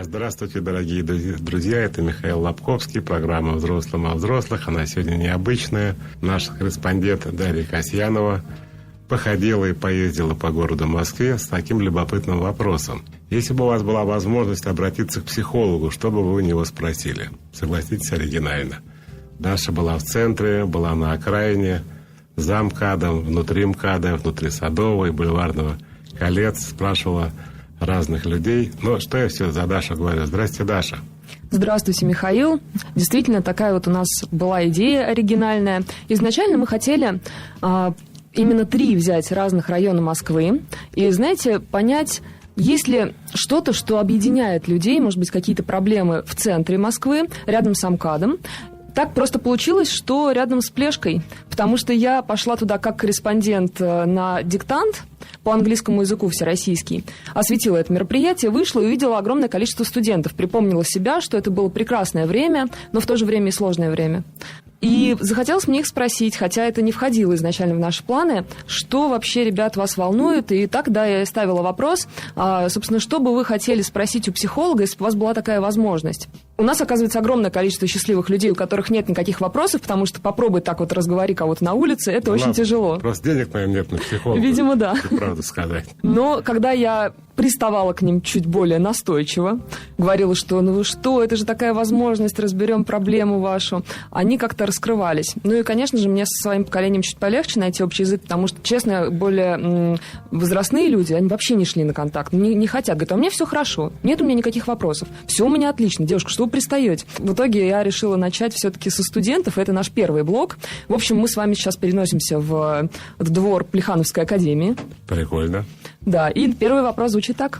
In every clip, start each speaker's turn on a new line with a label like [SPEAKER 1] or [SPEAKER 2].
[SPEAKER 1] Здравствуйте, дорогие друзья, это Михаил Лобковский, программа «Взрослым о взрослых». Она сегодня необычная. Наш корреспондент Дарья Касьянова походила и поездила по городу Москве с таким любопытным вопросом. Если бы у вас была возможность обратиться к психологу, что бы вы у него спросили? Согласитесь, оригинально. Даша была в центре, была на окраине, за МКАДом, внутри МКАДа, внутри Садового и Бульварного колец, спрашивала разных людей. Но что я все за Дашу говорю? Здрасте, Даша.
[SPEAKER 2] Здравствуйте, Михаил. Действительно, такая вот у нас была идея оригинальная. Изначально мы хотели именно 3 взять разных района Москвы и, знаете, понять, есть ли что-то, что объединяет людей, может быть, какие-то проблемы в центре Москвы, рядом с МКАДом. Так просто получилось, что рядом с Плешкой, потому что я пошла туда как корреспондент на диктант по английскому языку всероссийский, осветила это мероприятие, вышла и увидела огромное количество студентов, припомнила себя, что это было прекрасное время, но в то же время и сложное время. И захотелось мне их спросить, хотя это не входило изначально в наши планы, что вообще, ребят, вас волнует. И тогда я ставила вопрос, собственно, что бы вы хотели спросить у психолога, если бы у вас была такая возможность. У нас, оказывается, огромное количество счастливых людей, у которых нет никаких вопросов, потому что попробуй так вот разговори кого-то на улице, это очень тяжело.
[SPEAKER 1] Просто денег, наверное, нет на психолога.
[SPEAKER 2] Видимо, да.
[SPEAKER 1] Правду сказать.
[SPEAKER 2] Но когда я приставала к ним чуть более настойчиво, говорила, что ну вы что, это же такая возможность, разберем проблему вашу, они как-то раскрывались. Ну и, конечно же, мне со своим поколением чуть полегче найти общий язык, потому что, честно, более возрастные люди, они вообще не шли на контакт, не хотят. Говорят, а у меня все хорошо, нет у меня никаких вопросов, все у меня отлично. Девушка, что вы пристаете? В итоге я решила начать все-таки со студентов, это наш первый блок. В общем, мы с вами сейчас переносимся в двор Плехановской академии.
[SPEAKER 1] Прикольно.
[SPEAKER 2] Да, и первый вопрос звучит так.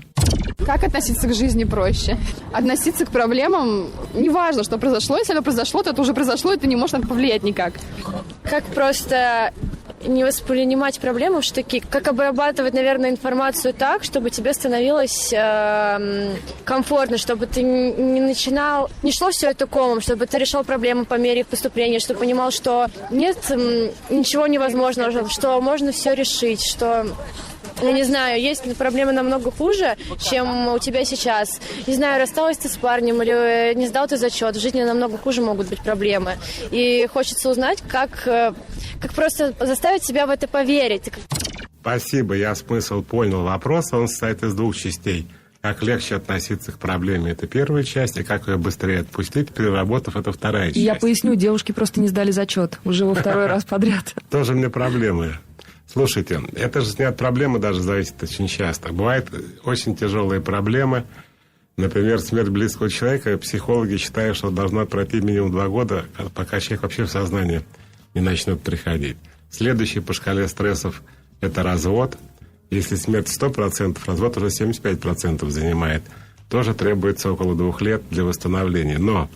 [SPEAKER 3] Как относиться к жизни проще? Относиться к проблемам, неважно, что произошло. Если оно произошло, то это уже произошло, и ты не можешь на это повлиять никак.
[SPEAKER 4] Как просто не воспринимать проблему в штыки, как обрабатывать, наверное, информацию так, чтобы тебе становилось комфортно, чтобы ты не шло все это комом, чтобы ты решал проблемы по мере их поступления, чтобы понимал, что нет ничего невозможного, что можно все решить, что... Я не знаю, есть проблемы намного хуже, чем у тебя сейчас. Не знаю, рассталась ты с парнем или не сдал ты зачет. В жизни намного хуже могут быть проблемы. И хочется узнать, как просто заставить себя в это поверить.
[SPEAKER 1] Спасибо, я смысл понял вопроса. Он состоит из 2 частей. Как легче относиться к проблеме, это первая часть, и как ее быстрее отпустить, переработав, это вторая часть.
[SPEAKER 2] Я поясню, девушки просто не сдали зачет уже во 2-й раз подряд.
[SPEAKER 1] Тоже мне проблемы. Слушайте, это же не от проблемы даже зависит очень часто. Бывают очень тяжелые проблемы. Например, смерть близкого человека. Психологи считают, что должно пройти минимум 2 года, пока человек вообще в сознание не начнет приходить. Следующий по шкале стрессов – это развод. Если смерть 100%, развод уже 75% занимает. Тоже требуется около 2 лет для восстановления. Но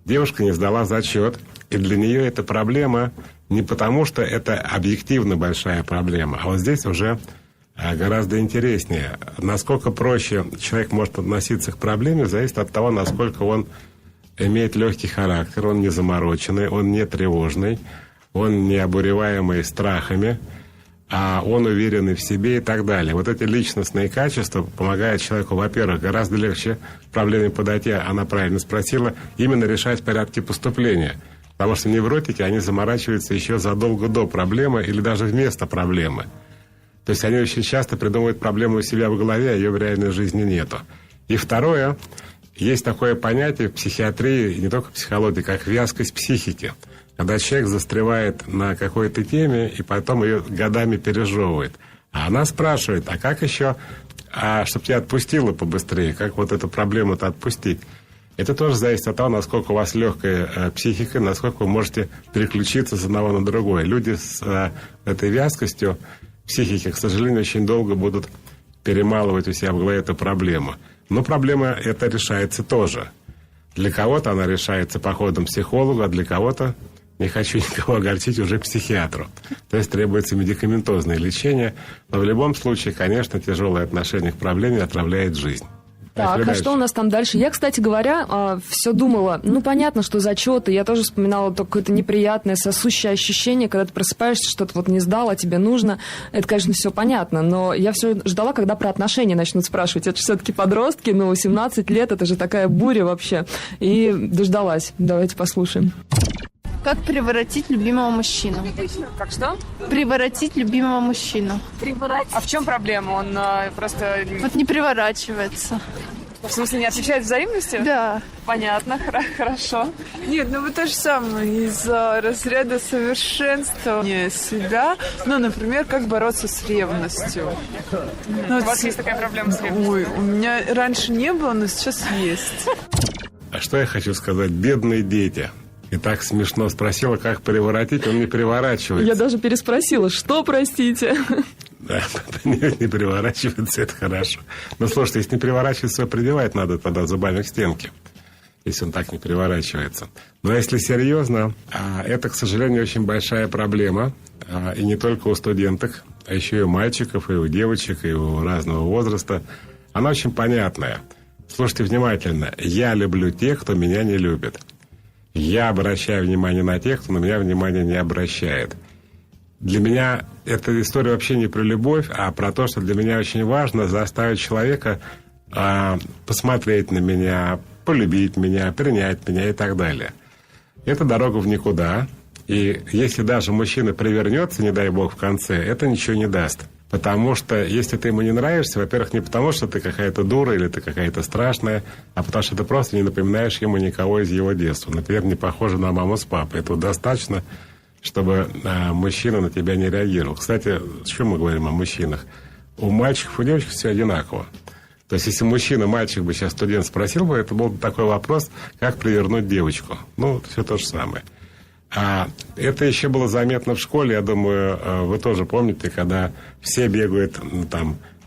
[SPEAKER 1] девушка не сдала зачет, и для нее эта проблема не потому, что это объективно большая проблема, а вот здесь уже гораздо интереснее. Насколько проще человек может относиться к проблеме, зависит от того, насколько он имеет легкий характер, он не замороченный, он не тревожный, он не обуреваемый страхами, а он уверенный в себе и так далее. Вот эти личностные качества помогают человеку, во-первых, гораздо легче к проблеме подойти, она правильно спросила, именно решать порядки поступления. Потому что невротики, они заморачиваются еще задолго до проблемы или даже вместо проблемы. То есть они очень часто придумывают проблему у себя в голове, а ее в реальной жизни нету. И второе, есть такое понятие в психиатрии, и не только в психологии, как вязкость психики. Когда человек застревает на какой-то теме и потом ее годами пережевывает. А она спрашивает, а как еще, чтобы тебя отпустило побыстрее, как вот эту проблему-то отпустить? Это тоже зависит от того, насколько у вас легкая психика, насколько вы можете переключиться с одного на другое. Люди с этой вязкостью психики, к сожалению, очень долго будут перемалывать у себя в голове эту проблему. Но проблема эта решается тоже. Для кого-то она решается походом к психологу, а для кого-то, не хочу никого огорчить, уже психиатру. То есть требуется медикаментозное лечение. Но в любом случае, конечно, тяжелое отношение к проблеме отравляет жизнь.
[SPEAKER 2] Так, а что у нас там дальше? Я, кстати говоря, все думала, понятно, что зачеты. Я тоже вспоминала то какое-то неприятное, сосущее ощущение, когда ты просыпаешься, что-то вот не сдал, а тебе нужно. Это, конечно, все понятно, но я все ждала, когда про отношения начнут спрашивать. Это же все-таки подростки, 18 лет, это же такая буря вообще. И дождалась. Давайте послушаем.
[SPEAKER 5] Как приворотить любимого мужчину?
[SPEAKER 2] Как что?
[SPEAKER 5] Приворотить любимого мужчину.
[SPEAKER 2] А в чем проблема? Он просто...
[SPEAKER 5] Вот не приворачивается.
[SPEAKER 2] В смысле, не отвечает взаимностью?
[SPEAKER 5] Да.
[SPEAKER 2] Понятно, хорошо.
[SPEAKER 6] Нет, вы то же самое, из разряда совершенствования себя. Например, как бороться с ревностью.
[SPEAKER 2] У вас есть такая проблема с ревностью?
[SPEAKER 6] Ой, у меня раньше не было, но сейчас есть.
[SPEAKER 1] А что я хочу сказать? Бедные дети. И так смешно спросила, как переворотить, он не переворачивается.
[SPEAKER 2] Я даже переспросила, что, простите?
[SPEAKER 1] Да, не переворачивается, это хорошо. Но слушайте, если не переворачивается, придевать надо тогда зубами к стенке, если он так не переворачивается. Но если серьезно, это, к сожалению, очень большая проблема. И не только у студенток, а еще и у мальчиков, и у девочек, и у разного возраста. Она очень понятная. Слушайте внимательно. Я люблю тех, кто меня не любит. Я обращаю внимание на тех, кто на меня внимания не обращает. Для меня эта история вообще не про любовь, а про то, что для меня очень важно заставить человека посмотреть на меня, полюбить меня, принять меня и так далее. Это дорога в никуда. И если даже мужчина привернется, не дай бог, в конце, это ничего не даст. Потому что если ты ему не нравишься, во-первых, не потому, что ты какая-то дура или ты какая-то страшная, а потому что ты просто не напоминаешь ему никого из его детства. Например, не похожа на маму с папой. Этого достаточно, чтобы мужчина на тебя не реагировал. Кстати, о чем мы говорим о мужчинах? У мальчиков и девочек все одинаково. То есть, если мальчик бы сейчас студент спросил бы, это был бы такой вопрос, как привернуть девочку. Все то же самое. Это еще было заметно в школе, я думаю, вы тоже помните, когда все бегают,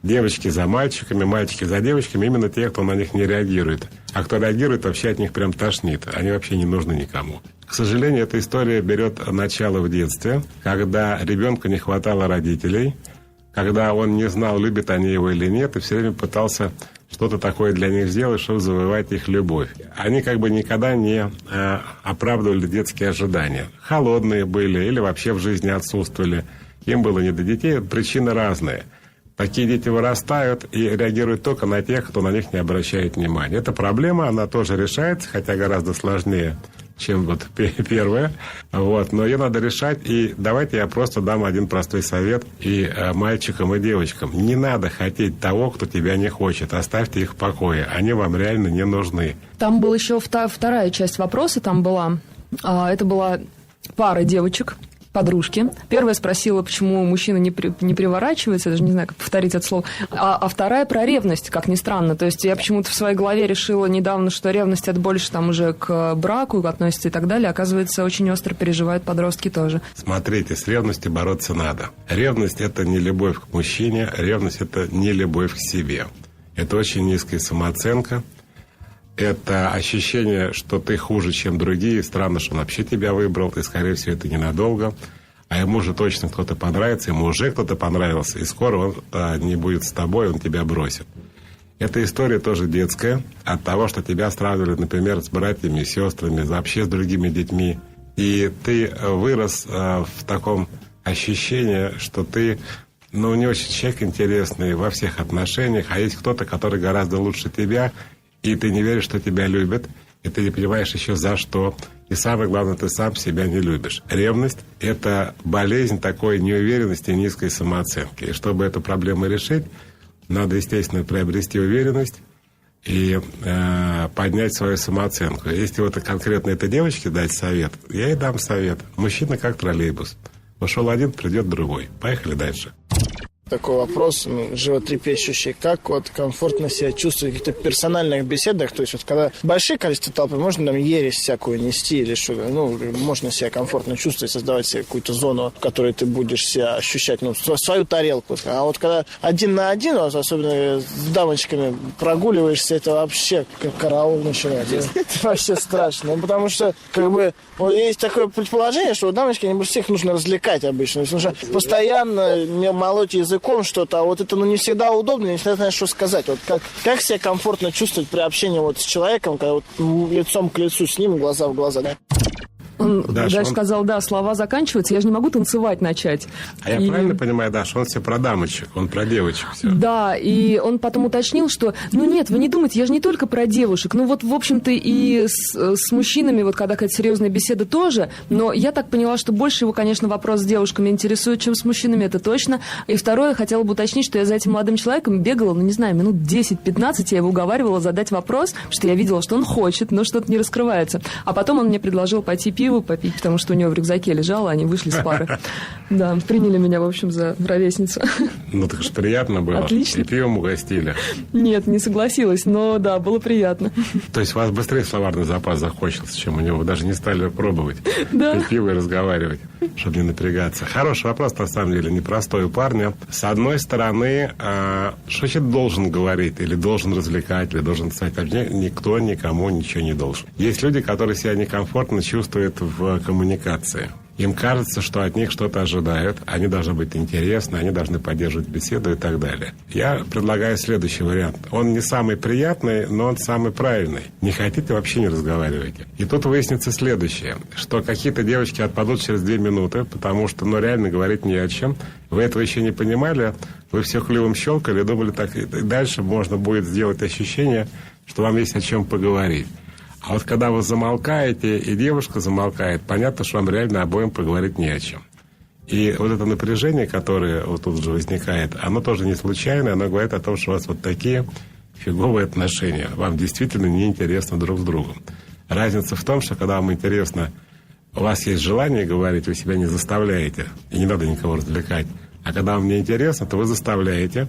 [SPEAKER 1] девочки за мальчиками, мальчики за девочками, именно те, кто на них не реагирует. А кто реагирует, вообще от них прям тошнит. Они вообще не нужны никому. К сожалению, эта история берет начало в детстве, когда ребенку не хватало родителей, когда он не знал, любят они его или нет, и все время пытался что-то такое для них сделать, чтобы завоевать их любовь. Они никогда не оправдывали детские ожидания. Холодные были или вообще в жизни отсутствовали. Им было не до детей. Причины разные. Такие дети вырастают и реагируют только на тех, кто на них не обращает внимания. Эта проблема, она тоже решается, хотя гораздо сложнее, чем первая. Но ее надо решать. И давайте я просто дам один простой совет и мальчикам, и девочкам. Не надо хотеть того, кто тебя не хочет. Оставьте их в покое. Они вам реально не нужны.
[SPEAKER 2] Там была еще вторая часть вопроса. Там была... Это была пара девочек, подружки. Первая спросила, почему мужчина не приворачивается, я даже не знаю, как повторить это слово. А вторая про ревность, как ни странно. То есть я почему-то в своей голове решила недавно, что ревность это больше уже к браку относится и так далее. Оказывается, очень остро переживают подростки тоже.
[SPEAKER 1] Смотрите, с ревностью бороться надо. Ревность – это не любовь к мужчине, ревность – это не любовь к себе. Это очень низкая самооценка. Это ощущение, что ты хуже, чем другие. Странно, что он вообще тебя выбрал. И, скорее всего, это ненадолго. А ему же точно кто-то понравится. Ему уже кто-то понравился. И скоро он не будет с тобой, он тебя бросит. Эта история тоже детская. От того, что тебя сравнивали, например, с братьями, сестрами, вообще с другими детьми. И ты вырос в таком ощущении, что ты... не очень человек интересный во всех отношениях. А есть кто-то, который гораздо лучше тебя... И ты не веришь, что тебя любят, и ты не понимаешь еще за что. И самое главное, ты сам себя не любишь. Ревность – это болезнь такой неуверенности и низкой самооценки. И чтобы эту проблему решить, надо, естественно, приобрести уверенность и поднять свою самооценку. Если конкретно этой девочке дать совет, я ей дам совет. Мужчина как троллейбус. Ушел один, придет другой. Поехали дальше.
[SPEAKER 7] Такой вопрос, животрепещущий. Как комфортно себя чувствовать в каких-то персональных беседах? То есть, когда большое количество толпы, можно ересь всякую нести или что-то. Можно себя комфортно чувствовать, создавать себе какую-то зону, в которой ты будешь себя ощущать, свою тарелку. А когда один на один, особенно с дамочками прогуливаешься, это вообще как караул начинается. Это вообще страшно. Потому что, есть такое предположение, что у дамочки, всех нужно развлекать обычно. Нужно постоянно молоть языком языком что-то, а вот это не всегда удобно, не всегда знаешь, что сказать. Вот как себя комфортно чувствовать при общении вот с человеком, когда вот лицом к лицу с ним, глаза в глаза, да?
[SPEAKER 2] Он даже сказал, слова заканчиваются, я же не могу танцевать начать.
[SPEAKER 1] А я правильно понимаю, Даша, он все про дамочек, он про девочек все.
[SPEAKER 2] Да, и он потом уточнил, что, нет, вы не думайте, я же не только про девушек, в общем-то, и с мужчинами, вот когда какая-то серьезная беседа тоже, но я так поняла, что больше его, конечно, вопрос с девушками интересует, чем с мужчинами, это точно. И второе, я хотела бы уточнить, что я за этим молодым человеком бегала, минут 10-15, я его уговаривала задать вопрос, потому что я видела, что он хочет, но что-то не раскрывается. А потом он мне предложил пойти пиво попить, потому что у него в рюкзаке лежало, они вышли с пары. Да, приняли меня, в общем, за ровесницу.
[SPEAKER 1] Так же приятно было.
[SPEAKER 2] Отлично.
[SPEAKER 1] И пивом угостили.
[SPEAKER 2] Нет, не согласилась, но да, было приятно.
[SPEAKER 1] То есть у вас быстрее словарный запас закончился, чем у него. Вы даже не стали пробовать пить пиво и разговаривать, чтобы не напрягаться. Хороший вопрос, на самом деле, непростой у парня. С одной стороны, что значит должен говорить, или должен развлекать, или должен стать вообще, никто никому ничего не должен. Есть люди, которые себя некомфортно чувствуют в коммуникации. Им кажется, что от них что-то ожидают, они должны быть интересны, они должны поддерживать беседу и так далее. Я предлагаю следующий вариант. Он не самый приятный, но он самый правильный. Не хотите, вообще не разговаривайте. И тут выяснится следующее, что какие-то девочки отпадут через 2 минуты, потому что, реально говорить не о чем. Вы этого еще не понимали, вы все клювом щелкали, думали так, и дальше можно будет сделать ощущение, что вам есть о чем поговорить. А вот когда вы замолкаете, и девушка замолкает, понятно, что вам реально обоим поговорить не о чем. И вот это напряжение, которое вот тут же возникает, оно тоже не случайно, оно говорит о том, что у вас вот такие фиговые отношения. Вам действительно неинтересно друг с другом. Разница в том, что когда вам интересно, у вас есть желание говорить, вы себя не заставляете, и не надо никого развлекать. А когда вам неинтересно, то вы заставляете.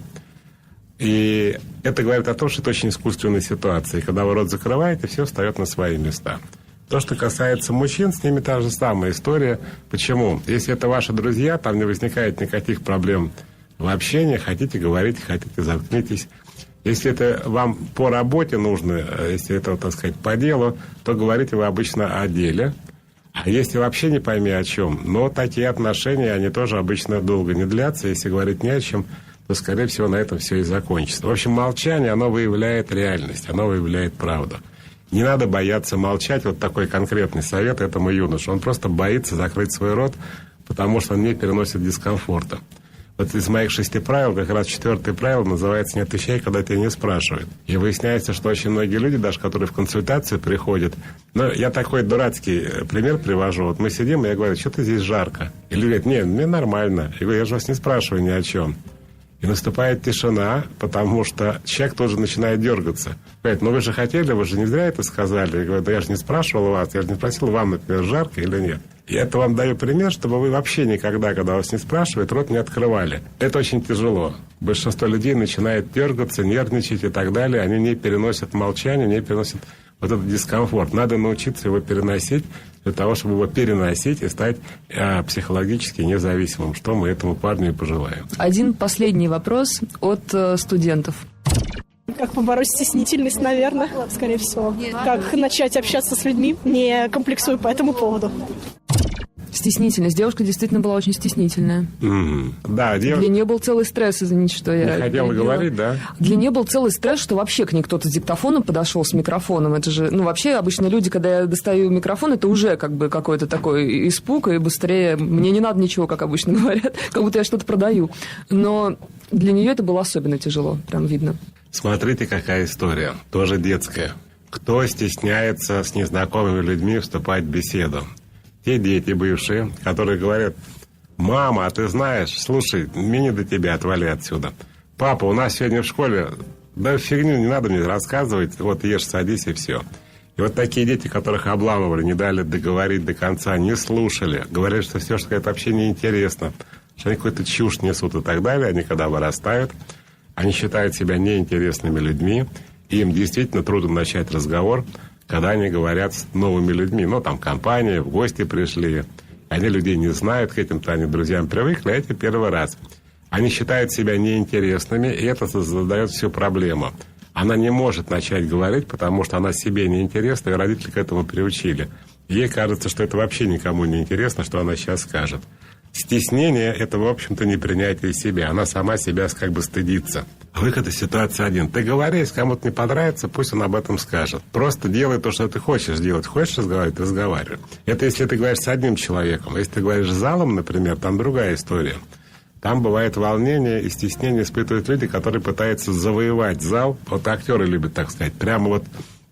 [SPEAKER 1] И это говорит о том, что это очень искусственная ситуация. И когда вы рот закрываете, все встает на свои места. То, что касается мужчин, с ними та же самая история. Почему? Если это ваши друзья, там не возникает никаких проблем в общении. Хотите говорить, хотите заткнитесь. Если это вам по работе нужно, если это, так сказать, по делу, то говорите вы обычно о деле. А если вообще не пойми о чем, но такие отношения, они тоже обычно долго не длятся. Если говорить не о чем, то, скорее всего, на этом все и закончится. В общем, молчание, оно выявляет реальность, оно выявляет правду. Не надо бояться молчать. Вот такой конкретный совет этому юноше. Он просто боится закрыть свой рот, потому что он не переносит дискомфорта. Вот из моих 6 правил, как раз 4-е правило называется «Не отвечай, когда тебя не спрашивают». И выясняется, что очень многие люди, даже которые в консультацию приходят, я такой дурацкий пример привожу. Вот мы сидим, и я говорю, что-то здесь жарко. И люди говорят, нет, мне нормально. Я говорю, я же вас не спрашиваю ни о чем. И наступает тишина, потому что человек тоже начинает дергаться. Говорит, вы же хотели, вы же не зря это сказали. Я говорю, я же не спрашивал вас, я же не спросил, вам, например, жарко или нет. И это вам даю пример, чтобы вы вообще никогда, когда вас не спрашивают, рот не открывали. Это очень тяжело. Большинство людей начинает дергаться, нервничать и так далее. Они не переносят молчание, не переносят вот этот дискомфорт. Надо научиться его переносить для того, чтобы его переносить и стать психологически независимым, что мы этому парню и пожелаем.
[SPEAKER 2] Один последний вопрос от студентов.
[SPEAKER 8] Как побороть стеснительность, наверное, скорее всего. Как начать общаться с людьми, не комплексуя по этому поводу.
[SPEAKER 2] Стеснительность. Девушка действительно была очень стеснительная.
[SPEAKER 1] Да,
[SPEAKER 2] Для нее был целый стресс, извините, что я...
[SPEAKER 1] Не хотела говорить, да?
[SPEAKER 2] Для нее был целый стресс, что вообще к ней кто-то с диктофоном подошел, с микрофоном. Это же, вообще, обычно люди, когда я достаю микрофон, это уже как бы какой-то такой испуг, и быстрее... Мне не надо ничего, как обычно говорят, как будто я что-то продаю. Но для нее это было особенно тяжело, прям видно.
[SPEAKER 1] Смотрите, какая история, тоже детская. Кто стесняется с незнакомыми людьми вступать в беседу? Те дети бывшие, которые говорят, мама, а ты знаешь, слушай, мне не до тебя, отвали отсюда. Папа, у нас сегодня в школе, да фигню не надо мне рассказывать, вот ешь, садись и все. И вот такие дети, которых обламывали, не дали договорить до конца, не слушали, говорят, что все, что это вообще неинтересно, что они какую-то чушь несут и так далее, они когда вырастают, они считают себя неинтересными людьми, и им действительно трудно начать разговор, когда они говорят с новыми людьми. Там компания, в гости пришли. Они людей не знают, к этим-то они друзьям привыкли, а эти первый раз. Они считают себя неинтересными, и это задает всю проблему. Она не может начать говорить, потому что она себе неинтересна, и родители к этому приучили. Ей кажется, что это вообще никому не интересно, что она сейчас скажет. Стеснение – это, в общем-то, не принятие себя. Она сама себя как бы стыдится. Выход из ситуации один. Ты говори, если кому-то не понравится, пусть он об этом скажет. Просто делай то, что ты хочешь делать. Хочешь разговаривать – разговаривай. Это если ты говоришь с одним человеком. Если ты говоришь с залом, например, там другая история. Там бывает волнение и стеснение испытывают люди, которые пытаются завоевать зал. Вот актеры любят, так сказать. Прямо вот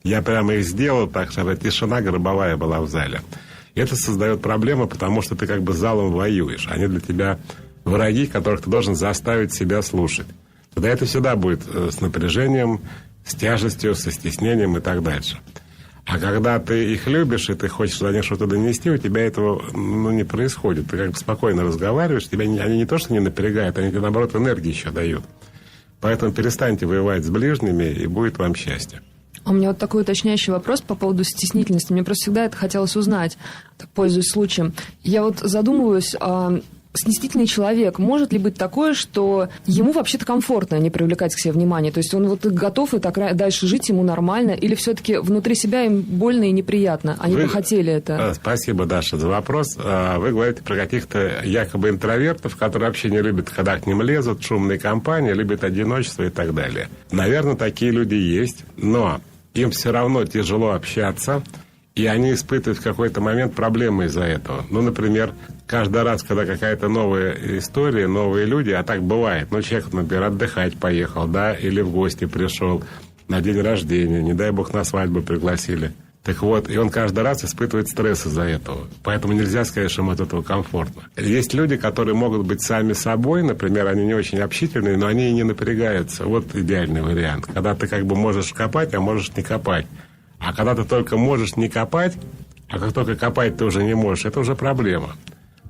[SPEAKER 1] я прямо их сделал так, чтобы тишина гробовая была в зале. Это создает проблемы, потому что ты как бы с залом воюешь. Они для тебя враги, которых ты должен заставить себя слушать. Тогда это всегда будет с напряжением, с тяжестью, со стеснением и так дальше. А когда ты их любишь, и ты хочешь за них что-то донести, у тебя этого не происходит. Ты как бы спокойно разговариваешь, тебя они не то что не напрягают, они тебе, наоборот, энергии еще дают. Поэтому перестаньте воевать с ближними, и будет вам счастье.
[SPEAKER 2] У меня вот такой уточняющий вопрос по поводу стеснительности. Мне просто всегда это хотелось узнать, так, пользуясь случаем. Я вот задумываюсь, стеснительный человек, может ли быть такое, что ему вообще-то комфортно не привлекать к себе внимание? То есть он вот готов и так дальше жить, ему нормально? Или все-таки внутри себя им больно и неприятно? Они бы хотели это?
[SPEAKER 1] Спасибо, Даша, за вопрос. Вы говорите про каких-то якобы интровертов, которые вообще не любят, когда к ним лезут, шумные компании, любят одиночество и так далее. Наверное, такие люди есть, но им все равно тяжело общаться, и они испытывают в какой-то момент проблемы из-за этого. Ну, например, каждый раз, когда какая-то новая история, новые люди, а так бывает, человек, например, отдыхать поехал, да, или в гости пришел на день рождения, не дай бог, на свадьбу пригласили. Так вот, и он каждый раз испытывает стресс из-за этого. Поэтому нельзя сказать, что ему от этого комфортно. Есть люди, которые могут быть сами собой, например, они не очень общительные, но они и не напрягаются. Вот идеальный вариант. Когда ты как бы можешь копать, а можешь не копать. А когда ты только можешь не копать, а как только копать ты уже не можешь, это уже проблема.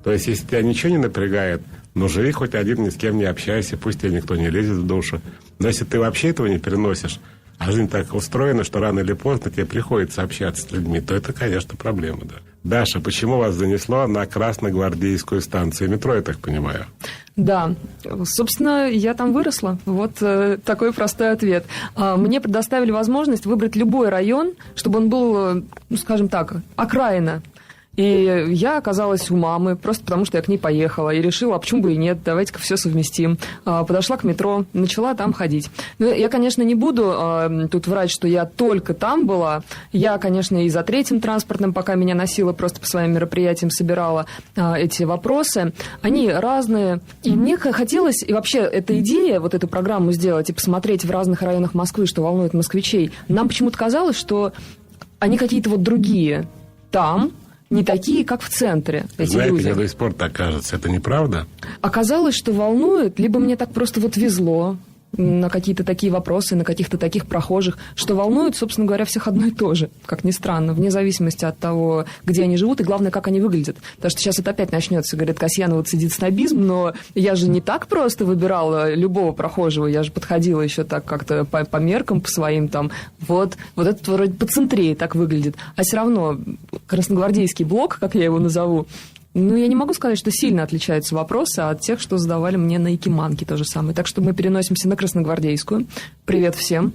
[SPEAKER 1] То есть, если тебя ничего не напрягает, живи хоть один, ни с кем не общайся, пусть тебе никто не лезет в душу. Но если ты вообще этого не переносишь, а жизнь так устроена, что рано или поздно тебе приходится общаться с людьми, то это, конечно, проблема, да. Даша, почему вас занесло на Красногвардейскую станцию метро, я так понимаю?
[SPEAKER 2] Да, собственно, я там выросла. Вот такой простой ответ. Мне предоставили возможность выбрать любой район, чтобы он был, скажем так, окраина. И я оказалась у мамы, просто потому что я к ней поехала. И решила, а почему бы и нет, давайте-ка все совместим. Подошла к метро, начала там ходить. Я, конечно, не буду тут врать, что я только там была. Я, конечно, и за третьим транспортным, пока меня носила, просто по своим мероприятиям собирала эти вопросы. Они разные. И мне хотелось, и вообще эта идея, вот эту программу сделать и посмотреть в разных районах Москвы, что волнует москвичей, нам почему-то казалось, что они какие-то вот другие там, не такие, как в центре, эти
[SPEAKER 1] Знаете,
[SPEAKER 2] люди.
[SPEAKER 1] мне до сих пор так кажется. Это неправда?
[SPEAKER 2] Оказалось, что волнует, либо мне так просто вот везло на какие-то такие вопросы, на каких-то таких прохожих, что волнует, собственно говоря, всех одно и то же, как ни странно, вне зависимости от того, где они живут, и главное, как они выглядят. Потому что сейчас это опять начнется, говорят, Касьянова цедит снобизм, но я же не так просто выбирала любого прохожего, я же подходила еще так как-то по меркам, по своим там, вот этот вроде поцентрее так выглядит. А все равно красногвардейский блок, как я его назову, я не могу сказать, что сильно отличаются вопросы от тех, что задавали мне на Якиманке то же самое. Так что мы переносимся на Красногвардейскую. Привет всем.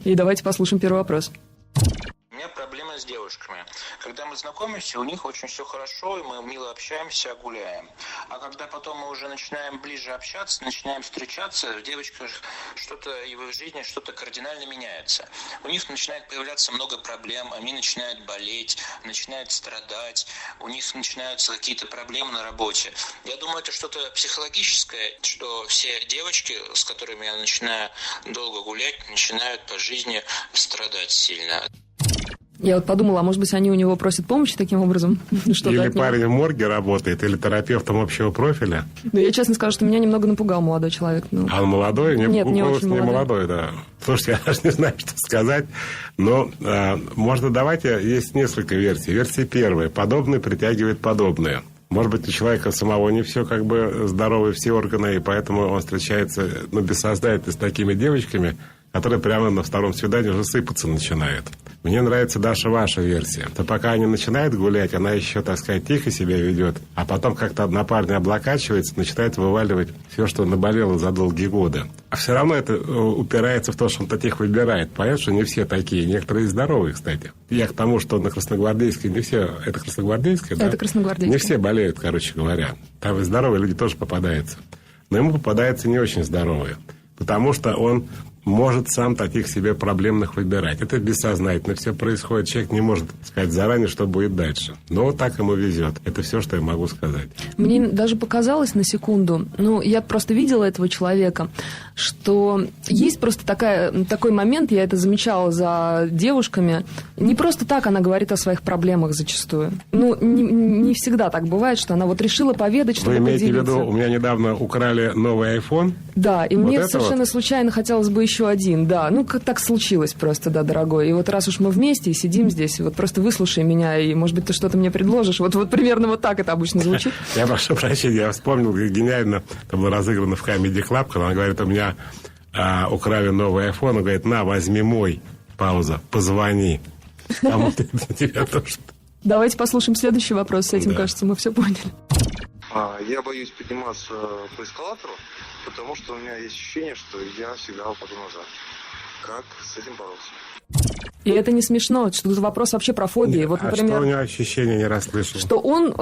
[SPEAKER 2] И давайте послушаем первый вопрос.
[SPEAKER 9] У меня проблемы с девушками. Когда мы знакомимся, у них очень все хорошо, и мы мило общаемся, гуляем. А когда потом мы уже начинаем ближе общаться, начинаем встречаться, в девочках что-то и в их жизни что-то кардинально меняется. У них начинает появляться много проблем, они начинают болеть, начинают страдать, у них начинаются какие-то проблемы на работе. Я думаю, это что-то психологическое, что все девочки, с которыми я начинаю долго гулять, начинают по жизни страдать сильно.
[SPEAKER 2] Я вот подумала, а может быть, они у него просят помощи таким образом?
[SPEAKER 1] Или парень в морге работает, или терапевтом общего профиля.
[SPEAKER 2] Я честно скажу, что меня немного напугал молодой человек.
[SPEAKER 1] А он молодой?
[SPEAKER 2] Нет, не очень
[SPEAKER 1] молодой, да. Слушайте, я даже не знаю, что сказать. Но можно, давайте, есть несколько версий. Версия первая. Подобное притягивает подобное. Может быть, у человека самого не все как бы здоровые все органы, и поэтому он встречается бессознательно с такими девочками, которые прямо на втором свидании уже сыпаться начинают. Мне нравится, Даша, ваша версия. То пока они начинают гулять, она еще, так сказать, тихо себя ведет, а потом как-то на парня облокачивается, начинает вываливать все, что наболело за долгие годы. А все равно это упирается в то, что он таких выбирает. Понятно, что не все такие. Некоторые здоровые, кстати. Я к тому, что на Красногвардейской не все... Это Красногвардейская, да?
[SPEAKER 2] Это Красногвардейская.
[SPEAKER 1] Не все болеют, короче говоря. Там и здоровые люди тоже попадаются. Но ему попадаются не очень здоровые. Потому что он может сам таких себе проблемных выбирать. Это бессознательно все происходит. Человек не может сказать заранее, что будет дальше. Но вот так ему везет. Это все, что я могу сказать.
[SPEAKER 2] Мне даже показалось на секунду, я просто видела этого человека, что есть просто такой момент, я это замечала за девушками, не просто так она говорит о своих проблемах зачастую. Не всегда так бывает, что она вот решила поведать, чтобы поделиться.
[SPEAKER 1] Вы имеете в виду, у меня недавно украли новый iPhone?
[SPEAKER 2] Да, и вот мне совершенно случайно хотелось бы еще один, да. Как так случилось просто, да, дорогой. И вот раз уж мы вместе и сидим здесь, вот просто выслушай меня, и, может быть, ты что-то мне предложишь. Вот примерно вот так это обычно звучит.
[SPEAKER 1] Я прошу прощения, я вспомнил, гениально, это было разыграно в Comedy Club, когда она говорит, у меня украли новый iPhone, он говорит, на, возьми мой, пауза, позвони. Кому-то тебя тоже.
[SPEAKER 2] Давайте послушаем следующий вопрос, с этим, кажется, мы все поняли.
[SPEAKER 10] Я боюсь подниматься по эскалатору, потому что у меня есть ощущение, что я всегда упаду назад. Как с этим бороться?
[SPEAKER 2] И это не смешно, что тут вопрос вообще про фобии. Вот, например,
[SPEAKER 1] что у него ощущение, не расслышал?
[SPEAKER 2] Что он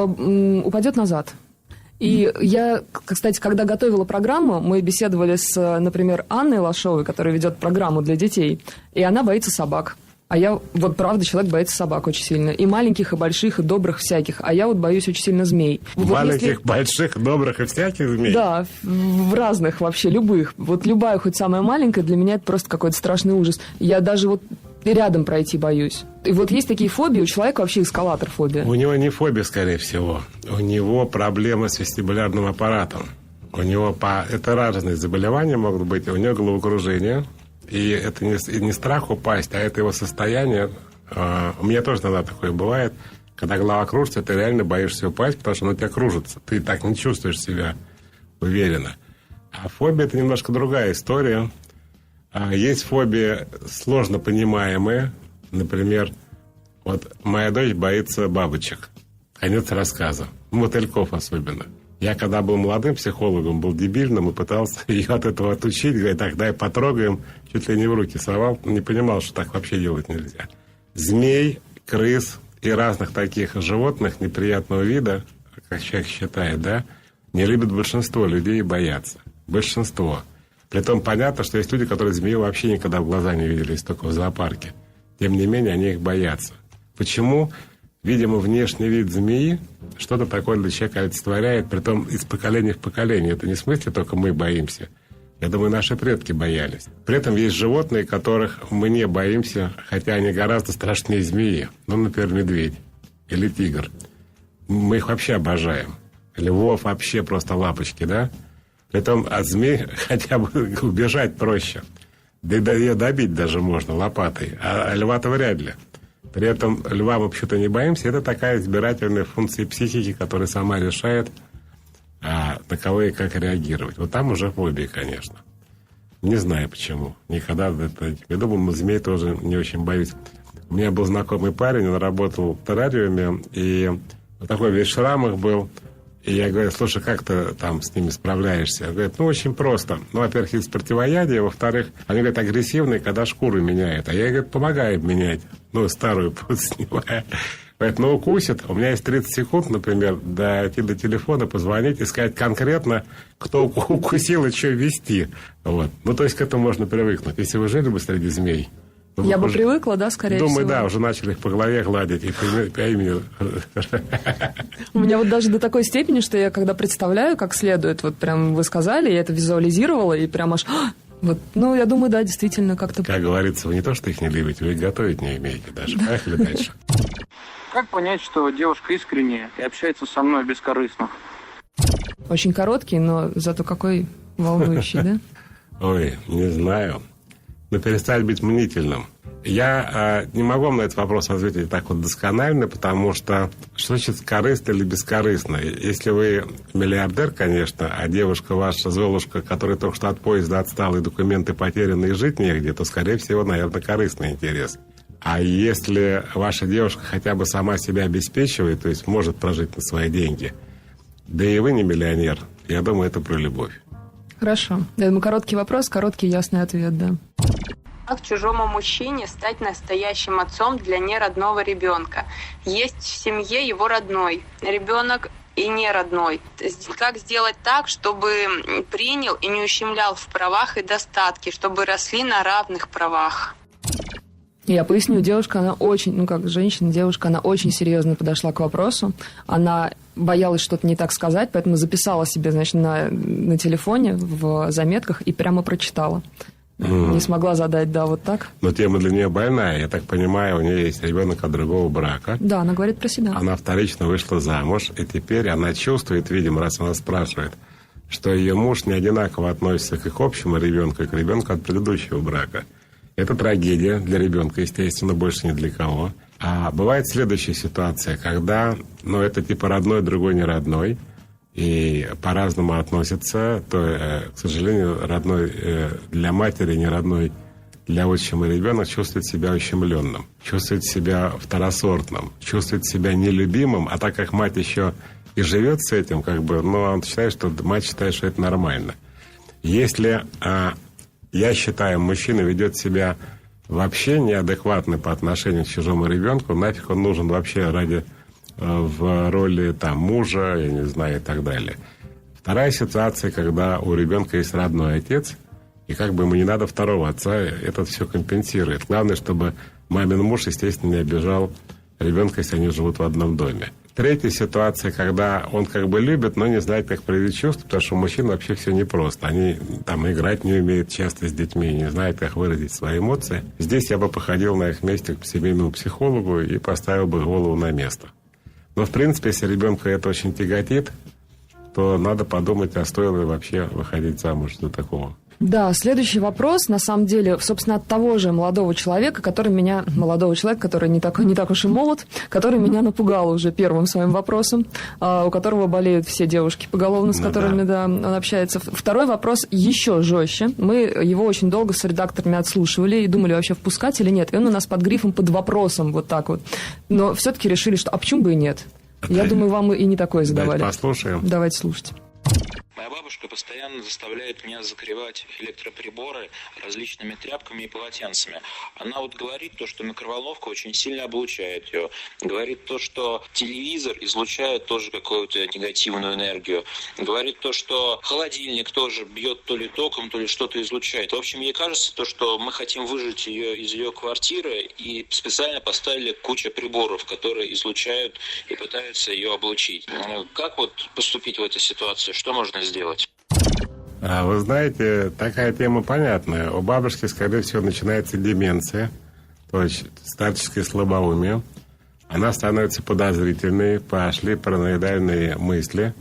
[SPEAKER 2] упадет назад. И я, кстати, когда готовила программу, мы беседовали с, например, Анной Лашовой, которая ведет программу для детей, и она боится собак. А я, правда, человек боится собак очень сильно. И маленьких, и больших, и добрых всяких. А я боюсь очень сильно змей.
[SPEAKER 1] Маленьких, больших, добрых и всяких змей?
[SPEAKER 2] Да, в разных вообще, любых. Любая, хоть самая маленькая, для меня это просто какой-то страшный ужас. Я даже рядом пройти боюсь. И есть такие фобии, у человека вообще эскалатор фобия.
[SPEAKER 1] У него не фобия, скорее всего. У него проблемы с вестибулярным аппаратом. У него это разные заболевания могут быть. У него головокружение. И это не страх упасть, а это его состояние. У меня тоже иногда такое бывает. Когда голова кружится, ты реально боишься упасть, потому что оно у тебя кружится. Ты так не чувствуешь себя уверенно. А фобия – это немножко другая история. Есть фобии сложно понимаемые. Например, моя дочь боится бабочек. Конец рассказа. Мотыльков особенно. Я, когда был молодым психологом, был дебильным и пытался ее от этого отучить. Говорит, так, дай потрогаем. Чуть ли не в руки совал. Не понимал, что так вообще делать нельзя. Змей, крыс и разных таких животных неприятного вида, как человек считает, да, не любят большинство людей и боятся. Большинство. Притом понятно, что есть люди, которые змею вообще никогда в глаза не видели, только в зоопарке. Тем не менее, они их боятся. Почему? Видимо, внешний вид змеи что-то такое для человека олицетворяет, притом из поколения в поколение. Это не в смысле только мы боимся. Я думаю, наши предки боялись. При этом есть животные, которых мы не боимся, хотя они гораздо страшнее змеи. Например, медведь или тигр. Мы их вообще обожаем. Львов вообще просто лапочки, да? Притом от змей хотя бы убежать проще. Да ее добить даже можно лопатой. А льва-то вряд ли. При этом льва мы почему-то не боимся. Это такая избирательная функция психики, которая сама решает, на кого и как реагировать. Там уже фобия, конечно. Не знаю почему. Никогда я думаю, змей тоже не очень боюсь. У меня был знакомый парень, он работал в террариуме, и такой весь в шрамах был. И я говорю, слушай, как ты там с ними справляешься? Он говорит, очень просто. Во-первых, есть противоядие, во-вторых, они, говорят, агрессивные, когда шкуру меняют. А я, говорит, помогаю им менять. Старую снимаю. Говорит, укусит. У меня есть 30 секунд, например, дойти до телефона, позвонить и сказать конкретно, кто укусил и что вести. То есть к этому можно привыкнуть. Если вы жили бы среди змей.
[SPEAKER 2] Я бы привыкла, да, скорее всего?
[SPEAKER 1] Думаю, да, уже начали их по голове гладить и по имени.
[SPEAKER 2] У меня даже до такой степени, что я когда представляю, как следует, прям вы сказали, я это визуализировала, и прям аж... я думаю, да, действительно, как-то...
[SPEAKER 1] Как говорится, вы не то, что их не любите, вы их готовить не умеете даже. Поехали дальше.
[SPEAKER 11] Как понять, что девушка искренняя и общается со мной бескорыстно?
[SPEAKER 2] Очень короткий, но зато какой волнующий, да?
[SPEAKER 1] Ой, не знаю. Перестать быть мнительным. Я не могу вам на этот вопрос ответить так досконально, потому что значит корыстно или бескорыстно? Если вы миллиардер, конечно, а девушка ваша, Золушка, которая только что от поезда отстала, и документы потеряны, и жить негде, то, скорее всего, наверное, корыстный интерес. А если ваша девушка хотя бы сама себя обеспечивает, то есть может прожить на свои деньги, да и вы не миллионер, я думаю, это про любовь.
[SPEAKER 2] Хорошо. Я думаю, короткий вопрос, короткий ясный ответ, да.
[SPEAKER 12] Как чужому мужчине стать настоящим отцом для неродного ребенка? Есть в семье его родной ребенок и неродной. Как сделать так, чтобы принял и не ущемлял в правах и достатке, чтобы росли на равных правах?
[SPEAKER 2] Я поясню, девушка, она очень, как женщина, девушка, она очень серьезно подошла к вопросу. Она боялась что-то не так сказать, поэтому записала себе, значит, на телефоне в заметках и прямо прочитала. Не смогла задать, да, вот так.
[SPEAKER 1] Но тема для нее больная. Я так понимаю, у нее есть ребенок от другого брака.
[SPEAKER 2] Да, она говорит про себя.
[SPEAKER 1] Она вторично вышла замуж, и теперь она чувствует, видимо, раз она спрашивает, что ее муж не одинаково относится к их общему ребенку и к ребенку от предыдущего брака. Это трагедия для ребенка, естественно, больше ни для кого. А бывает следующая ситуация, когда, это типа родной, другой не родной, и по-разному относятся, то, к сожалению, родной для матери, не родной для отчима ребенок чувствует себя ущемленным, чувствует себя второсортным, чувствует себя нелюбимым, а так как мать еще и живет с этим, он считает, что мать считает, что это нормально. Если, я считаю, мужчина ведет себя вообще неадекватно по отношению к чужому ребенку, нафиг он нужен вообще в роли мужа, я не знаю, и так далее. Вторая ситуация, когда у ребенка есть родной отец, и ему не надо второго отца, это все компенсирует. Главное, чтобы мамин муж, естественно, не обижал ребенка, если они живут в одном доме. Третья ситуация, когда он любит, но не знает, как проявить чувства, потому что у мужчин вообще все непросто. Они играть не умеют часто с детьми, не знают, как выразить свои эмоции. Здесь я бы походил на их месте к семейному психологу и поставил бы голову на место. Но, в принципе, если ребенка это очень тяготит, то надо подумать, а стоило ли вообще выходить замуж за такого.
[SPEAKER 2] Да, следующий вопрос, на самом деле, собственно, от того же молодого человека, который не так уж и молод, который меня напугал уже первым своим вопросом, у которого болеют все девушки поголовно, с которыми он общается. Второй вопрос еще жестче. Мы его очень долго с редакторами отслушивали и думали, вообще впускать или нет. И он у нас под грифом, под вопросом вот так вот. Но все-таки решили, что почему бы и нет? Я думаю, вам и не такое задавали.
[SPEAKER 1] Давайте послушаем.
[SPEAKER 2] Давайте слушать.
[SPEAKER 9] Моя бабушка постоянно заставляет меня закрывать электроприборы различными тряпками и полотенцами. Она говорит то, что микроволновка очень сильно облучает ее. Говорит то, что телевизор излучает тоже какую-то негативную энергию. Говорит то, что холодильник тоже бьет то ли током, то ли что-то излучает. В общем, ей кажется то, что мы хотим выжать ее из ее квартиры и специально поставили кучу приборов, которые излучают и пытаются ее облучить. Как поступить в этой ситуации? Что можно сделать?
[SPEAKER 1] Вы знаете, такая тема понятная. У бабушки, скорее всего, начинается деменция, то есть старческое слабоумие. Она становится подозрительной, пошли параноидальные мысли.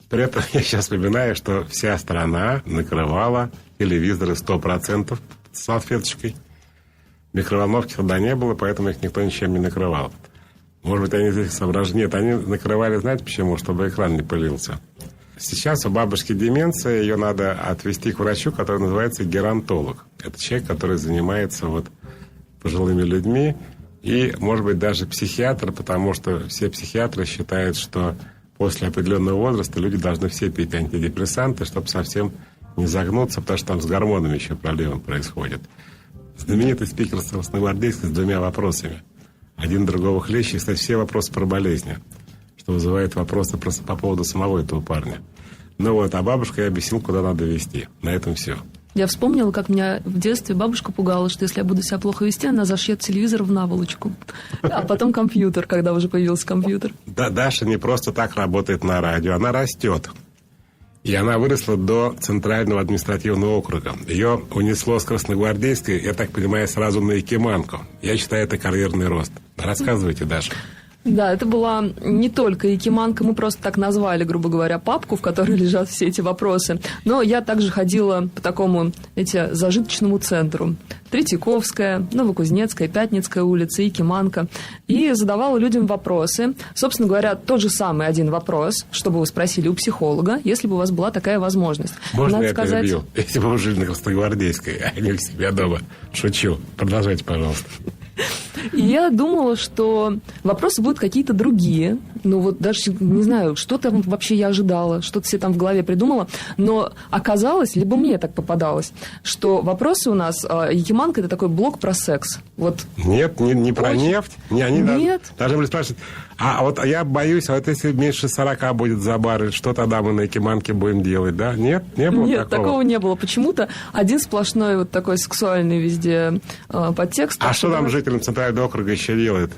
[SPEAKER 1] При этом я сейчас вспоминаю, что вся страна накрывала телевизоры 100% салфеточкой. Микроволновки тогда не было, поэтому их никто ничем не накрывал. Может быть, они здесь соображения. Нет, они накрывали, знаете почему? Чтобы экран не пылился. Сейчас у бабушки деменция, ее надо отвезти к врачу, который называется геронтолог. Это человек, который занимается пожилыми людьми и, может быть, даже психиатр, потому что все психиатры считают, что после определенного возраста люди должны все пить антидепрессанты, чтобы совсем не загнуться, потому что там с гормонами еще проблемы происходят. Знаменитый спикер Красногвардейска с 2 вопросами. Один другого хлеще, кстати, все вопросы про болезни, что вызывает вопросы просто по поводу самого этого парня. А бабушка я объяснил, куда надо везти. На этом все.
[SPEAKER 2] Я вспомнила, как меня в детстве бабушка пугала, что если я буду себя плохо вести, она зашьет телевизор в наволочку. А потом компьютер, когда уже появился компьютер.
[SPEAKER 1] Да, Даша не просто так работает на радио, она растет. И она выросла до Центрального административного округа. Ее унесло с Красногвардейской, я так понимаю, сразу на Якиманку. Я считаю, это карьерный рост. Рассказывайте, Даша.
[SPEAKER 2] Да, это была не только Якиманка, мы просто так назвали, грубо говоря, папку, в которой лежат все эти вопросы. Но я также ходила по такому, зажиточному центру. Третьяковская, Новокузнецкая, Пятницкая улица, Якиманка. И задавала людям вопросы. Собственно говоря, тот же самый один вопрос, чтобы вы спросили у психолога, если бы у вас была такая возможность.
[SPEAKER 1] Можно я перебью? Если бы вы жили на Красногвардейской, а не у себя дома. Шучу. Продолжайте, пожалуйста.
[SPEAKER 2] И я думала, что вопросы будут какие-то другие. Ну вот даже, не знаю, что-то вообще я ожидала, что-то себе там в голове придумала. Но оказалось, либо мне так попадалось, что вопросы у нас, Якиманка, это такой блок про секс. Вот.
[SPEAKER 1] Нет, не про нефть. Они
[SPEAKER 2] Нет.
[SPEAKER 1] Должны были спрашивать, а вот я боюсь, вот если меньше 40 будет за бар, что тогда мы на Якиманке будем делать, да? Нет, не было
[SPEAKER 2] Нет, такого не было. Почему-то один сплошной вот такой сексуальный везде подтекст.
[SPEAKER 1] А что там жителям Центрального округа еще делает?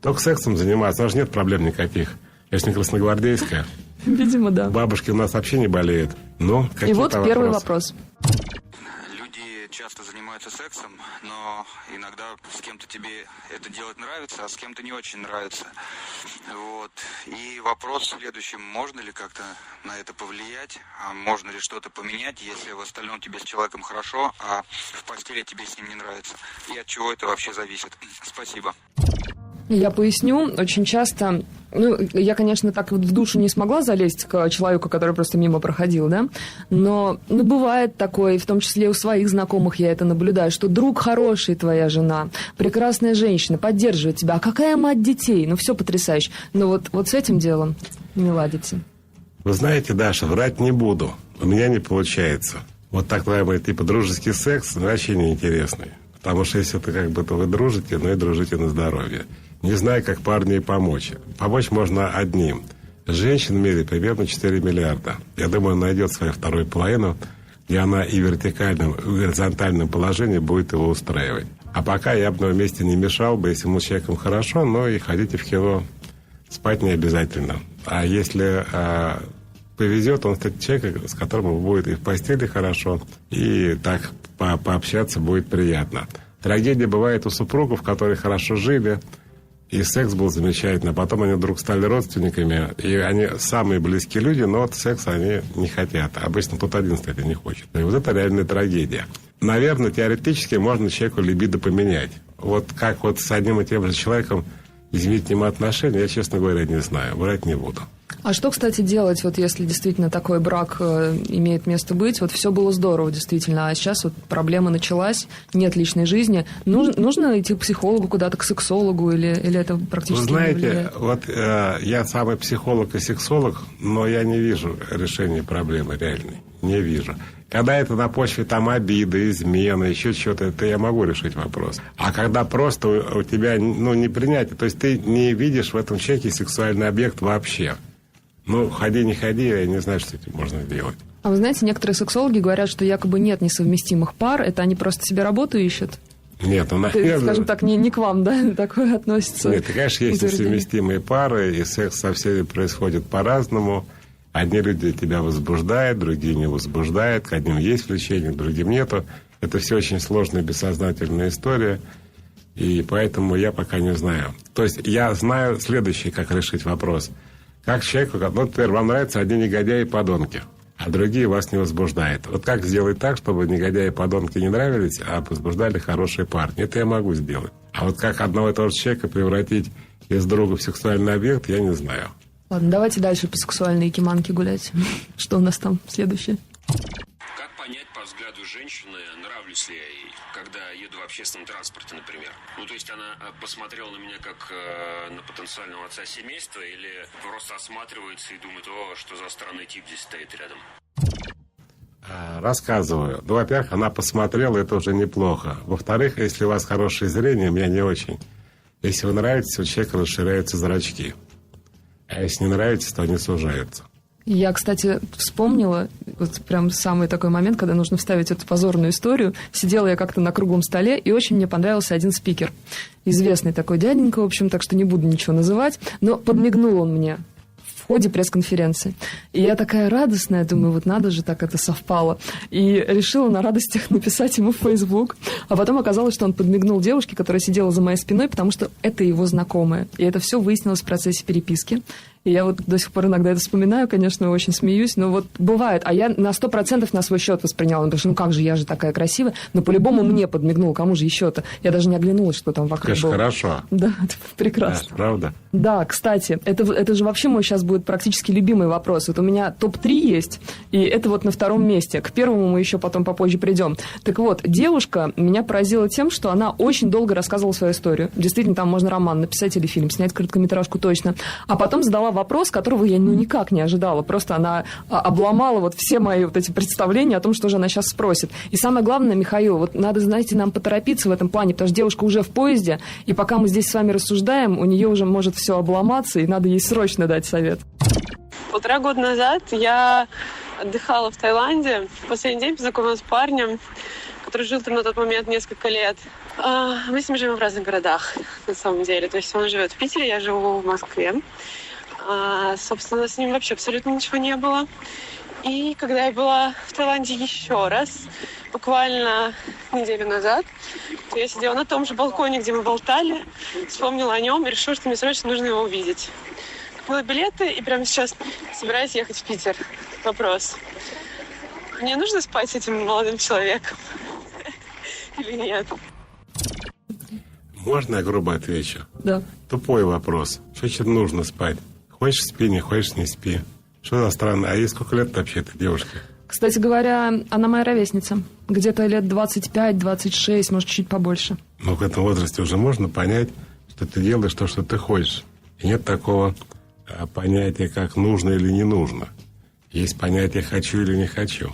[SPEAKER 1] Только сексом заниматься, у нас же нет проблем никаких. Я же не красногвардейская.
[SPEAKER 2] Видимо, да.
[SPEAKER 1] Бабушки у нас вообще не болеют. Ну, какие-то
[SPEAKER 2] И вот
[SPEAKER 1] вопросы.
[SPEAKER 2] первый вопрос.
[SPEAKER 13] Люди часто занимаются сексом, но иногда с кем-то тебе это делать нравится, а с кем-то не очень нравится. Вот. И вопрос в следующем: можно ли как-то на это повлиять? А можно ли что-то поменять, если в остальном тебе с человеком хорошо, а в постели тебе с ним не нравится? И от чего это вообще зависит? Спасибо.
[SPEAKER 2] Я поясню. Очень часто... Ну, я, конечно, так вот в душу не смогла залезть к человеку, который просто мимо проходил, да? Но бывает такое, в том числе у своих знакомых я это наблюдаю, что друг хороший, твоя жена, прекрасная женщина, поддерживает тебя. А какая мать детей? Ну, все потрясающе. Но вот с этим делом не ладится.
[SPEAKER 1] Вы знаете, Даша, врать не буду. У меня не получается. Вот так называемый типа дружеский секс вообще неинтересный. Потому что если это как бы то вы дружите, но и дружите на здоровье. Не знаю, как парню и помочь. Помочь можно одним. Женщин в мире примерно 4 миллиарда. Я думаю, он найдет свою вторую половину, где она и в вертикальном, и в горизонтальном положении будет его устраивать. А пока я бы на его месте не мешал бы, если ему с человеком хорошо, но и ходите в кино. Спать не обязательно. А если повезет, он станет человеком, с которым будет и в постели хорошо, и так пообщаться будет приятно. Трагедия бывает у супругов, которые хорошо жили, и секс был замечательный. Потом они вдруг стали родственниками, и они самые близкие люди, но вот секса они не хотят. Обычно тут один стоит и не хочет. И вот это реальная трагедия. Наверное, теоретически можно человеку либидо поменять. Вот как вот с одним и тем же человеком изменить к нему отношения, я, честно говоря, не знаю. Врать не буду.
[SPEAKER 2] А что, кстати, делать, вот если действительно такой брак имеет место быть? Вот все было здорово, действительно, а сейчас вот проблема началась, нет личной жизни. Нужно идти к психологу куда-то, к сексологу, или это практически
[SPEAKER 1] Вы знаете,
[SPEAKER 2] не влияет?
[SPEAKER 1] вот я самый психолог и сексолог, но я не вижу решения проблемы реальной. Не вижу. Когда это на почве там обиды, измены, еще что-то, это я могу решить вопрос. А когда просто у тебя непринятие, то есть ты не видишь в этом человеке сексуальный объект вообще. Ну, ходи, не ходи, я не знаю, что этим можно сделать.
[SPEAKER 2] А вы знаете, некоторые сексологи говорят, что якобы нет несовместимых пар, это они просто себе работу ищут?
[SPEAKER 1] Нет, наверное...
[SPEAKER 2] Скажем так, не к вам, да, такое относится?
[SPEAKER 1] Нет, конечно, есть несовместимые пары, и секс со всеми происходит по-разному. Одни люди тебя возбуждают, другие не возбуждают, к одним есть влечение, к другим нету. Это все очень сложная бессознательная история, и поэтому я пока не знаю. То есть я знаю следующее, как решить вопрос. Как человеку, например, вам нравятся одни негодяи и подонки, а другие вас не возбуждают. Вот как сделать так, чтобы негодяи и подонки не нравились, а возбуждали хорошие парни? Это я могу сделать. А вот как одного и того же человека превратить из друга в сексуальный объект, я не знаю.
[SPEAKER 2] Ладно, давайте дальше по сексуальной Якиманке гулять. Что у нас там следующее?
[SPEAKER 14] Как понять по взгляду женщины, нравлюсь ли я ей, когда еду в общественном транспорте, например? Ну, то есть она посмотрела на меня как на потенциального отца семейства или просто осматривается и думает: о, что за странный тип здесь стоит рядом?
[SPEAKER 1] Рассказываю. Ну, во-первых, она посмотрела, это уже неплохо. Во-вторых, если у вас хорошее зрение, у меня не очень. Если вы нравитесь, у человека расширяются зрачки. А если не нравится, то они сужаются.
[SPEAKER 2] Я, кстати, вспомнила, вот прям самый такой момент, когда нужно вставить эту позорную историю. Сидела я как-то на круглом столе, и очень мне понравился один спикер. Известный такой дяденька, в общем, так что не буду ничего называть. Но подмигнул он мне в ходе пресс-конференции. И я такая радостная, думаю, вот надо же, так это совпало. И решила на радостях написать ему в Facebook. А потом оказалось, что он подмигнул девушке, которая сидела за моей спиной, потому что это его знакомая. И это все выяснилось в процессе переписки. И я вот до сих пор иногда это вспоминаю, конечно, очень смеюсь, но вот бывает. А я на 100% на свой счет восприняла, потому что, ну как же, я же такая красивая, но по-любому мне подмигнул, кому же еще-то. Я даже не оглянулась, что там вокруг
[SPEAKER 1] Конечно,
[SPEAKER 2] было.
[SPEAKER 1] хорошо.
[SPEAKER 2] Да, это прекрасно.
[SPEAKER 1] Да, правда?
[SPEAKER 2] Да, кстати, это же вообще мой сейчас будет практически любимый вопрос. Вот у меня топ-3 есть, и это вот на втором месте. К первому мы еще потом попозже придем. Так вот, девушка меня поразила тем, что она очень долго рассказывала свою историю. Действительно, там можно роман написать или фильм, снять короткометражку точно. А потом задала вопрос, которого я никак не ожидала. Просто она обломала вот все мои вот эти представления о том, что же она сейчас спросит. И самое главное, Михаил, вот надо, знаете, нам поторопиться в этом плане, потому что девушка уже в поезде, и пока мы здесь с вами рассуждаем, у нее уже может все обломаться, и надо ей срочно дать совет.
[SPEAKER 15] 1,5 года назад я отдыхала в Таиланде. В последний день познакомилась с парнем, который жил там на тот момент несколько лет. Мы с ним живем в разных городах, на самом деле. То есть он живет в Питере, я живу в Москве. Собственно, с ним вообще абсолютно ничего не было. И когда я была в Таиланде еще раз, буквально неделю назад, то я сидела на том же балконе, где мы болтали, вспомнила о нем и решила, что мне срочно нужно его увидеть. Купила билеты и прямо сейчас собираюсь ехать в Питер. Вопрос. Мне нужно спать с этим молодым человеком? Или нет?
[SPEAKER 1] Можно я грубо отвечу?
[SPEAKER 2] Да.
[SPEAKER 1] Тупой вопрос. Что тебе нужно спать? Хочешь спи, не хочешь не спи. Что за странно? А ей сколько лет вообще этой девушке?
[SPEAKER 2] Кстати говоря, она моя ровесница. Где-то лет 25-26, может, чуть побольше.
[SPEAKER 1] Но в этом возрасте уже можно понять, что ты делаешь то, что ты хочешь. И нет такого понятия, как нужно или не нужно. Есть понятие «хочу» или «не хочу».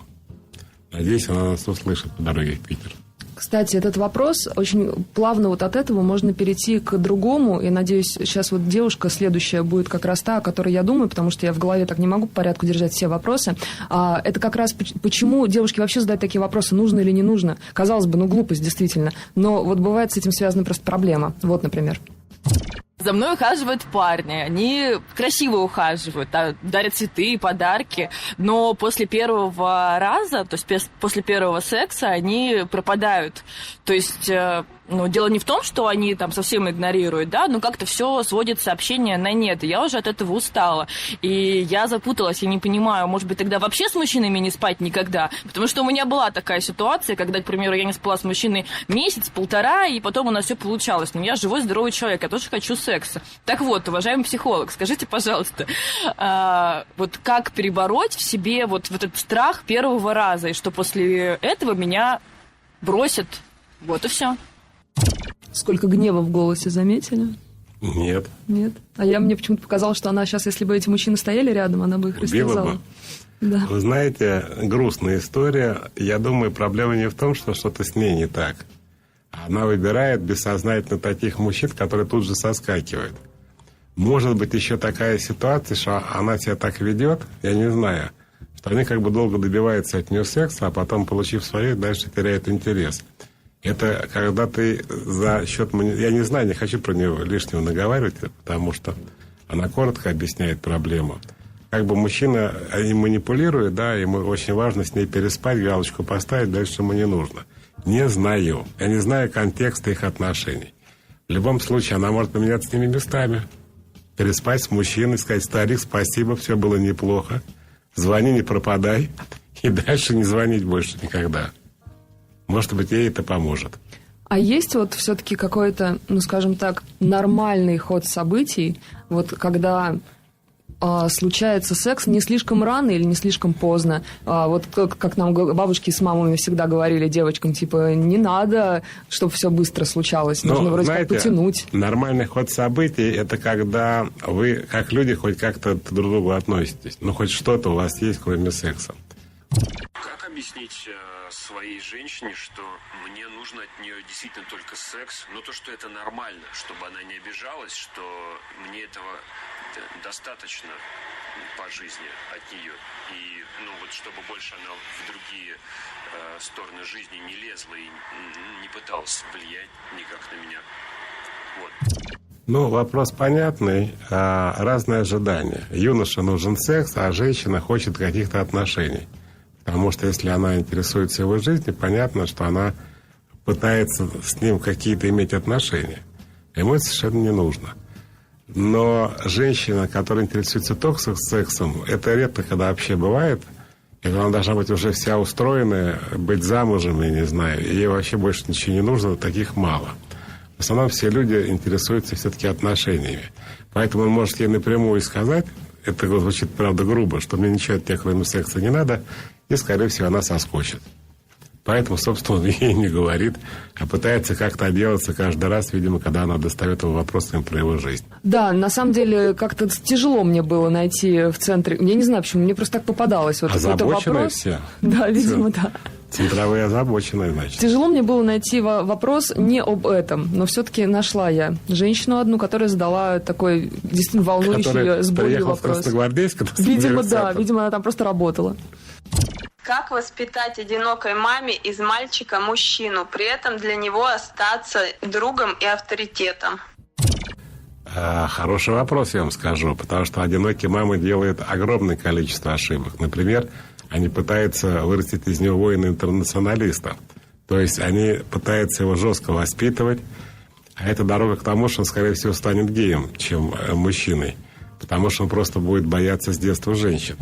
[SPEAKER 1] Надеюсь, она нас услышит по дороге в Питер.
[SPEAKER 2] Кстати, этот вопрос очень плавно вот от этого можно перейти к другому. И, надеюсь, сейчас вот девушка следующая будет как раз та, о которой я думаю, потому что я в голове так не могу по порядку держать все вопросы. Это как раз почему девушки вообще задают такие вопросы, нужно или не нужно. Казалось бы, глупость действительно. Но вот бывает с этим связана просто проблема. Вот, например.
[SPEAKER 16] За мной ухаживают парни, они красиво ухаживают, дарят цветы, подарки, но после первого раза, то есть после первого секса, они пропадают. То есть, дело не в том, что они там совсем игнорируют, да, но как-то все сводится общение на нет, и я уже от этого устала. И я запуталась, я не понимаю, может быть, тогда вообще с мужчинами не спать никогда, потому что у меня была такая ситуация, когда, к примеру, я не спала с мужчиной месяц-полтора, и потом у нас все получалось. Но я живой, здоровый человек, я тоже хочу секса. Так вот, уважаемый психолог, скажите, пожалуйста, вот как перебороть в себе вот этот страх первого раза, и что после этого меня бросят, вот и все.
[SPEAKER 2] Сколько гнева в голосе, заметили?
[SPEAKER 1] Нет.
[SPEAKER 2] Нет? А мне почему-то показалось, что она сейчас, если бы эти мужчины стояли рядом, она бы их растерзала. Да.
[SPEAKER 1] Вы знаете, грустная история. Я думаю, проблема не в том, что что-то с ней не так. Она выбирает бессознательно таких мужчин, которые тут же соскакивают. Может быть, еще такая ситуация, что она себя так ведет, я не знаю, что они как бы долго добиваются от нее секса, а потом, получив свое, дальше теряют интерес. Это когда ты за счет... Я не знаю, не хочу про нее лишнего наговаривать, потому что она коротко объясняет проблему. Как бы мужчина им манипулирует, да, ему очень важно с ней переспать, галочку поставить, дальше ему не нужно. Не знаю. Я не знаю контекста их отношений. В любом случае, она может поменяться с ними местами. Переспать с мужчиной, сказать: старик, спасибо, все было неплохо. Звони, не пропадай. И дальше не звонить больше никогда. Может быть, ей это поможет.
[SPEAKER 2] А есть вот все-таки какой-то, скажем так, нормальный ход событий, вот когда случается секс не слишком рано или не слишком поздно. Вот как нам бабушки с мамами всегда говорили девочкам, типа, не надо, чтобы все быстро случалось, нужно вроде как потянуть.
[SPEAKER 1] Нормальный ход событий – это когда вы, как люди, хоть как-то друг к другу относитесь. Хоть что-то у вас есть, кроме секса.
[SPEAKER 14] Как объяснить своей женщине, что мне нужно от нее действительно только секс, но то, что это нормально, чтобы она не обижалась, что мне этого достаточно по жизни от нее, и чтобы больше она в другие стороны жизни не лезла и не пыталась влиять никак на меня. Вот.
[SPEAKER 1] Вопрос понятный. Разные ожидания. Юноше нужен секс, а женщина хочет каких-то отношений. Потому что если она интересуется его жизнью, понятно, что она пытается с ним какие-то иметь отношения. Ему это совершенно не нужно. Но женщина, которая интересуется только сексом, это редко когда вообще бывает. И она должна быть уже вся устроенная, быть замужем, я не знаю. И ей вообще больше ничего не нужно, таких мало. В основном все люди интересуются все-таки отношениями. Поэтому он может ей напрямую сказать, это звучит, правда, грубо, что мне ничего от тебя, кроме секса, не надо, и, скорее всего, она соскочит. Поэтому, собственно, он ей не говорит, а пытается как-то отделаться каждый раз, видимо, когда она достает его вопросами про его жизнь.
[SPEAKER 2] Да, на самом деле, как-то тяжело мне было найти в центре. Я не знаю, почему, мне просто так попадалось. Вот
[SPEAKER 1] озабоченные
[SPEAKER 2] вопрос.
[SPEAKER 1] все?
[SPEAKER 2] Да, видимо,
[SPEAKER 1] все.
[SPEAKER 2] да.
[SPEAKER 1] Центровые озабоченные, значит.
[SPEAKER 2] Тяжело мне было найти вопрос не об этом, но все-таки нашла я женщину одну, которая задала такой действительно волнующий ее с болью вопрос. Видимо, да, видимо, она там просто работала.
[SPEAKER 12] Как воспитать одинокой маме из мальчика мужчину, при этом для него остаться другом и авторитетом?
[SPEAKER 1] Хороший вопрос, я вам скажу, потому что одинокие мамы делают огромное количество ошибок. Например, они пытаются вырастить из него воина-интернационалиста. То есть они пытаются его жестко воспитывать, а это дорога к тому, что он, скорее всего, станет геем, чем мужчиной, потому что он просто будет бояться с детства женщин.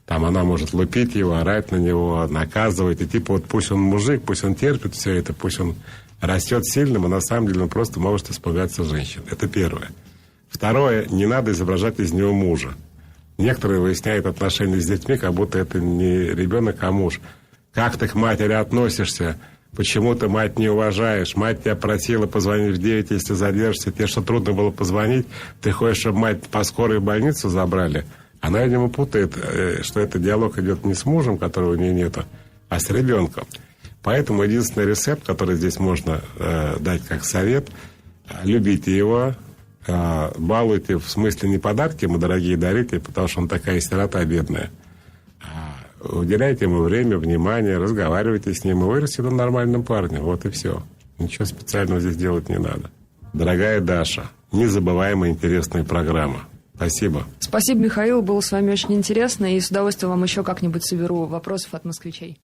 [SPEAKER 1] Там она может лупить его, орать на него, наказывать. И типа вот пусть он мужик, пусть он терпит все это, пусть он растет сильным, а на самом деле он просто может испугаться женщин. Это первое. Второе, не надо изображать из него мужа. Некоторые выясняют отношения с детьми, как будто это не ребенок, а муж. Как ты к матери относишься? Почему ты мать не уважаешь? Мать тебя просила позвонить в 9, если задержишься. Тебе что, трудно было позвонить? Ты хочешь, чтобы мать по скорой в больницу забрали? Она, видимо, путает, что этот диалог идет не с мужем, которого у нее нету, а с ребенком. Поэтому единственный рецепт, который здесь можно дать как совет, любите его, балуйте, в смысле не подарки ему дорогие дарите, потому что он такая сирота бедная. Уделяйте ему время, внимание, разговаривайте с ним, и вырастет он нормальным парнем. Вот и все. Ничего специального здесь делать не надо. Дорогая Даша, незабываемая интересная программа. Спасибо.
[SPEAKER 2] Спасибо, Михаил. Было с вами очень интересно. И с удовольствием вам еще как-нибудь соберу вопросов от москвичей.